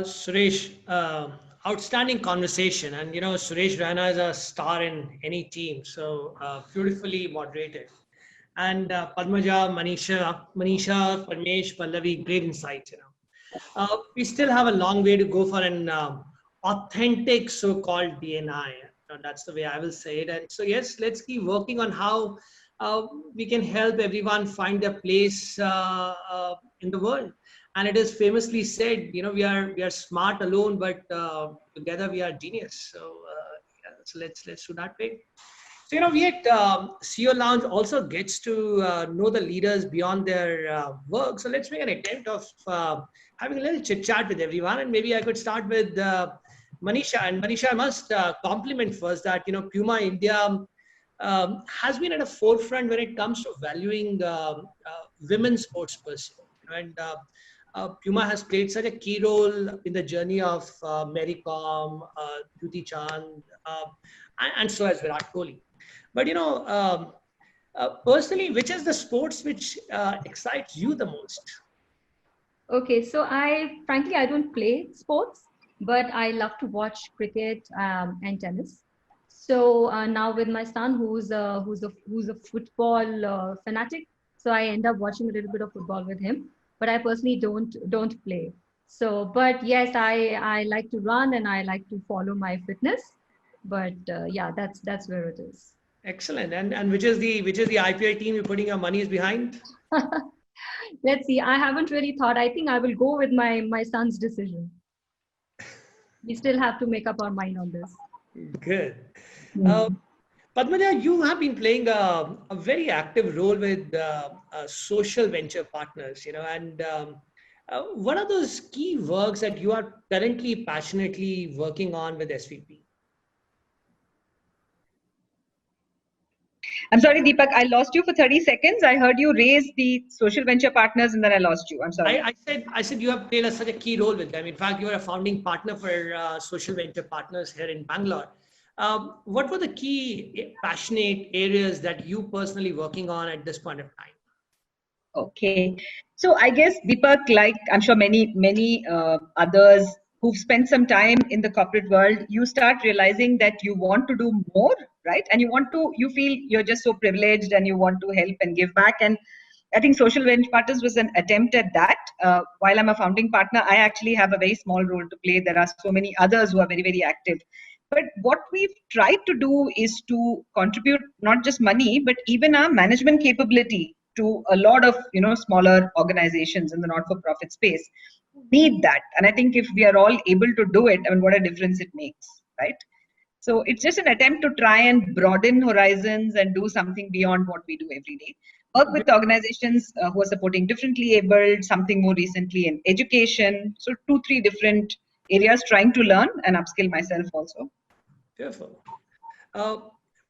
Suresh, outstanding conversation. And, Suresh Rana is a star in any team. So beautifully moderated. And Padmaja, Manisha, Parmesh, Pallavi, great insights. We still have a long way to go for an authentic so-called DNI. That's the way I will say it. And so, yes, let's keep working on how we can help everyone find their place in the world. And it is famously said, we are smart alone, but together we are genius. So, yeah, so let's do that way. So, we at CEO Lounge also gets to know the leaders beyond their work. So let's make an attempt of having a little chit chat with everyone. And maybe I could start with Manisha. And Manisha, I must compliment first that, Puma India has been at a forefront when it comes to valuing women's sports person. And Puma has played such a key role in the journey of Mary Kom, Duty Chand, and so has Virat Kohli. But personally, which is the sports which excites you the most? Okay, so frankly I don't play sports, but I love to watch cricket and tennis. So now with my son, who's a football fanatic, so I end up watching a little bit of football with him. But I personally don't play. So, but yes, I like to run and I like to follow my fitness. But yeah, that's where it is. Excellent. And which is the IPL team you're putting your monies behind? Let's see. I haven't really thought. I think I will go with my son's decision. We still have to make up our mind on this. Good. Padmaja, you have been playing a very active role with social venture partners, and what are those key works that you are currently passionately working on with SVP? I'm sorry, Deepak, I lost you for 30 seconds. I heard you raise the social venture partners and then I lost you. I'm sorry. I said you have played such a key role with them. In fact, you are a founding partner for social venture partners here in Bangalore. What were the key passionate areas that you personally working on at this point of time? Okay. So I guess, Deepak, like I'm sure many others who've spent some time in the corporate world, you start realizing that you want to do more, right? And you feel you're just so privileged and you want to help and give back. And I think Social Venture Partners was an attempt at that. While I'm a founding partner, I actually have a very small role to play. There are so many others who are very, very active. But what we've tried to do is to contribute not just money, but even our management capability to a lot of smaller organizations in the not-for-profit space need that. And I think if we are all able to do it, I mean, what a difference it makes, right? So it's just an attempt to try and broaden horizons and do something beyond what we do every day. Work with organizations who are supporting differently abled, something more recently in education. So 2-3 different areas trying to learn and upskill myself also. Beautiful.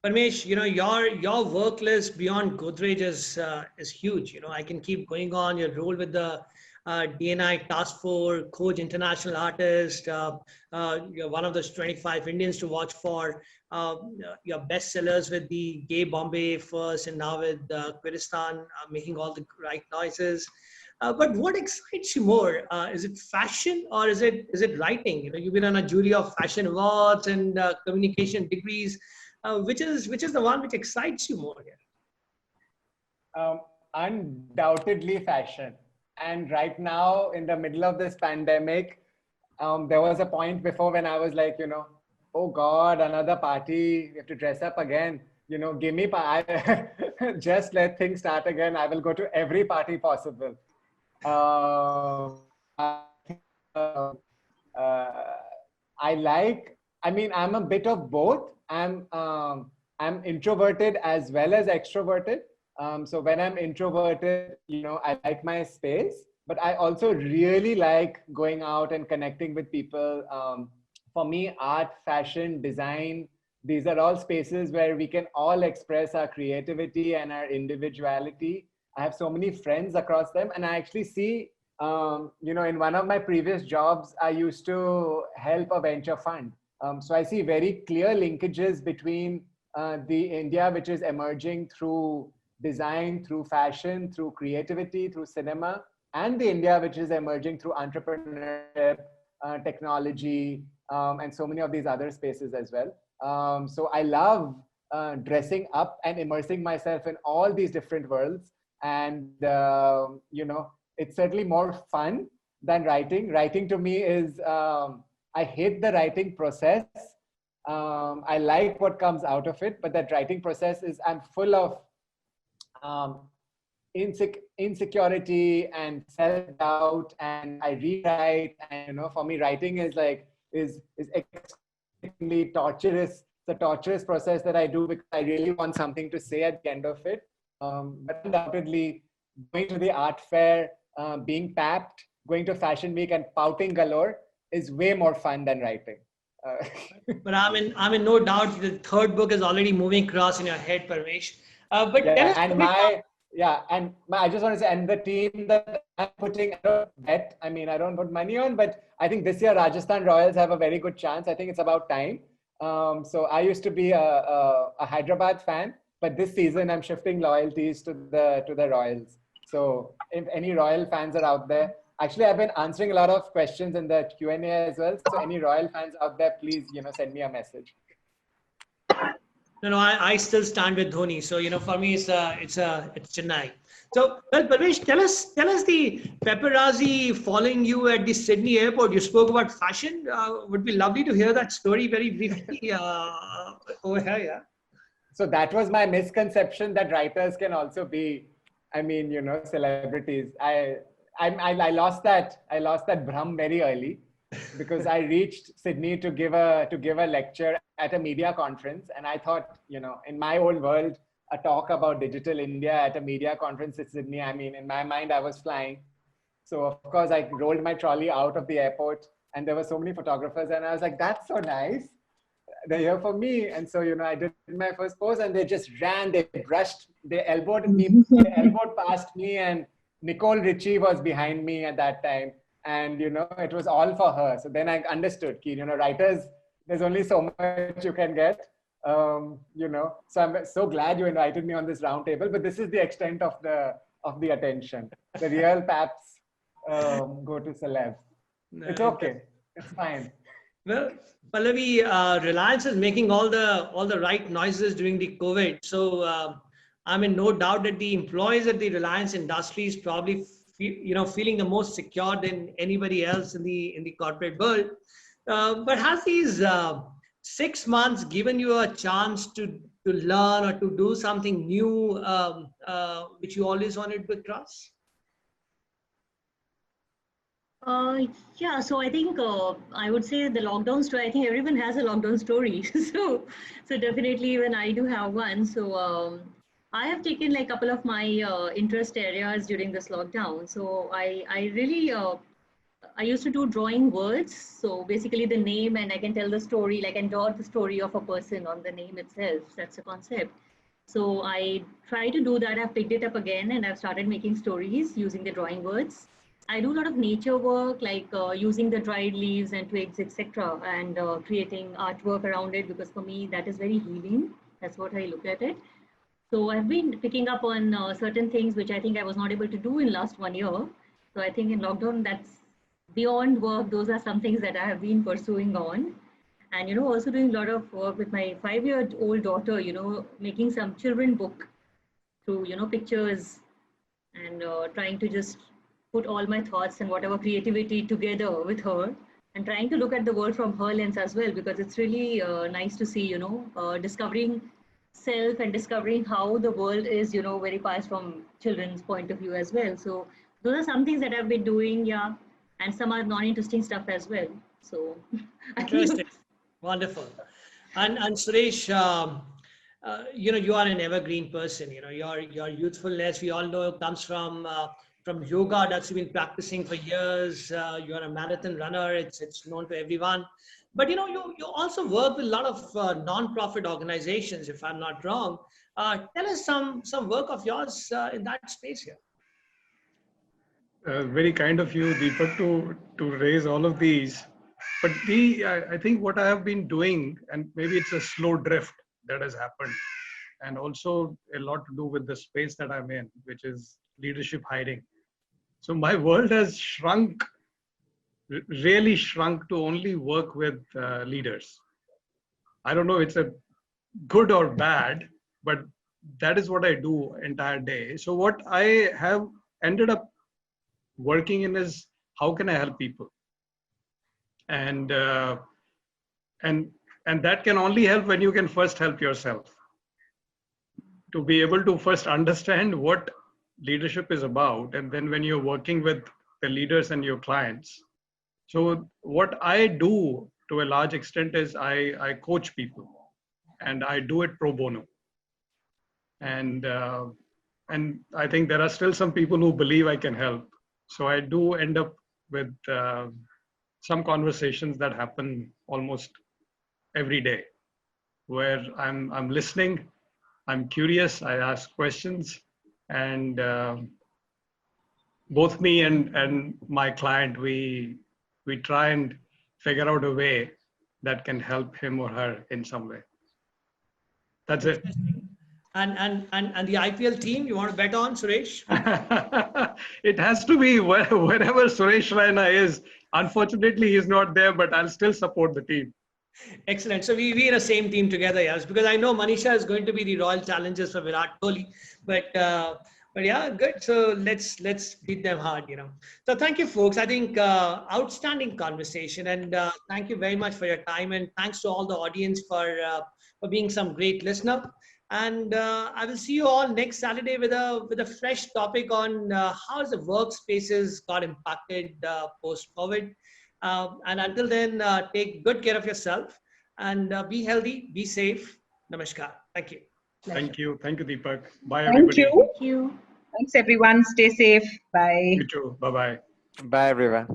Parmesh, your work list beyond Godrej is huge. I can keep going on. Your role with the DNI Task Force, Coach International Artist. You're one of those 25 Indians to watch for. Your bestsellers with the Gay Bombay first, and now with Kurdistan making all the right noises. But what excites you more? Is it fashion or is it writing? You've been on a jury of fashion awards and communication degrees. Which is the one which excites you more here? Undoubtedly fashion. And right now, in the middle of this pandemic, there was a point before when I was like, oh God, another party. We have to dress up again. Give me, just let things start again. I will go to every party possible. I'm a bit of both. I'm introverted as well as extroverted. So when I'm introverted, I like my space, but I also really like going out and connecting with people. For me, art, fashion, design, these are all spaces where we can all express our creativity and our individuality. I have so many friends across them, and I actually see, in one of my previous jobs, I used to help a venture fund. So I see very clear linkages between the India which is emerging through design, through fashion, through creativity, through cinema, and the India which is emerging through entrepreneurship, technology, and so many of these other spaces as well. So I love dressing up and immersing myself in all these different worlds. And, it's certainly more fun than writing. Writing to me is, I hate the writing process. I like what comes out of it, but that writing process is, I'm full of insecurity and self-doubt, and I rewrite. And for me, writing is extremely torturous. It's a torturous process that I do because I really want something to say at the end of it. But undoubtedly, going to the art fair, being papped, going to Fashion Week and pouting galore is way more fun than writing. But I'm in no doubt the third book is already moving across in your head, Parmesh. But tell us, I just want to say, and the team that I'm putting, I don't bet, I mean, I don't put money on, but I think this year Rajasthan Royals have a very good chance. I think it's about time. So I used to be a Hyderabad fan, but this season I'm shifting loyalties to the Royals. So if any Royal fans are out there, actually I've been answering a lot of questions in the Q&A as well. So any Royal fans out there, please, send me a message. No, I still stand with Dhoni. So for me, it's Chennai. So, well, Parvesh, tell us the paparazzi following you at the Sydney airport. You spoke about fashion. Would be lovely to hear that story very briefly over here. Yeah. So that was my misconception that writers can also be, celebrities. I lost that bhram very early, because I reached Sydney to give a lecture at a media conference, and I thought, in my old world, a talk about digital India at a media conference in Sydney, in my mind I was flying. So of course I rolled my trolley out of the airport, and there were so many photographers, and I was like, that's so nice. They're here for me. And so, I did my first pose, and they just ran, they brushed, they elbowed me, they elbowed past me, and Nicole Richie was behind me at that time. And, it was all for her. So then I understood, writers, there's only so much you can get, so I'm so glad you invited me on this round table, but this is the extent of the attention. The real paps go to celebs. No, it's okay. It's fine. Well, Pallavi, Reliance is making all the right noises during the COVID. So I'm in no doubt that the employees at the Reliance Industries probably feeling the most secure than anybody else in the corporate world. But has these 6 months given you a chance to learn or to do something new, which you always wanted to cross? Yeah, so I think I would say the lockdown story, I think everyone has a lockdown story. so definitely even I do have one. So I have taken like a couple of my interest areas during this lockdown. So I really, I used to do drawing words. So basically the name, and I can tell the story, like I can draw the story of a person on the name itself. That's the concept. So I try to do that. I've picked it up again, and I've started making stories using the drawing words. I do a lot of nature work, like using the dried leaves and twigs, etc., and creating artwork around it, because for me that is very healing. That's what I look at it. So I've been picking up on certain things which I think I was not able to do in last 1 year. So I think in lockdown, that's beyond work. Those are some things that I have been pursuing on. And, also doing a lot of work with my 5-year-old daughter, making some children book through, pictures, and trying to just put all my thoughts and whatever creativity together with her, and trying to look at the world from her lens as well, because it's really nice to see, discovering self and discovering how the world is, very biased from children's point of view as well. So those are some things that I've been doing, yeah, and some are non-interesting stuff as well. So interesting, wonderful. And Suresh, you are an evergreen person. Your youthfulness, we all know, comes from yoga that you've been practicing for years. You're a marathon runner. It's known to everyone. But you also work with a lot of non-profit organizations, if I'm not wrong. Tell us some work of yours in that space here. Very kind of you, Deepak, to raise all of these. But I think what I have been doing, and maybe it's a slow drift that has happened, and also a lot to do with the space that I'm in, which is leadership hiring. So my world has shrunk really shrunk to only work with leaders. I don't know if it's a good or bad, but that is what I do entire day. So what I have ended up working in is how can I help people, and and that can only help when you can first help yourself. To be able to first understand what leadership is about, and then when you're working with the leaders and your clients. So what I do to a large extent is I coach people, and I do it pro bono. And I think there are still some people who believe I can help. So I do end up with some conversations that happen almost every day, where I'm listening, I'm curious, I ask questions, and both me and my client, we try and figure out a way that can help him or her in some way. That's it. And the IPL team you want to bet on, Suresh? It has to be wherever Suresh Raina is. Unfortunately, he's not there, but I'll still support the team. Excellent. So we in the same team together, yes. Because I know Manisha is going to be the Royal Challengers for Virat Kohli, but yeah, good. So let's beat them hard, you know. So thank you, folks. I think outstanding conversation, and thank you very much for your time, and thanks to all the audience for being some great listener. And I will see you all next Saturday with a fresh topic on how the workspaces got impacted post COVID. And until then, take good care of yourself and be healthy, be safe. Namaskar. Thank you. Thank you. Thank you, Deepak. Bye, Thank everybody. you. Thank you. Thanks, everyone. Stay safe. Bye. You too. Bye-bye. Bye, everyone.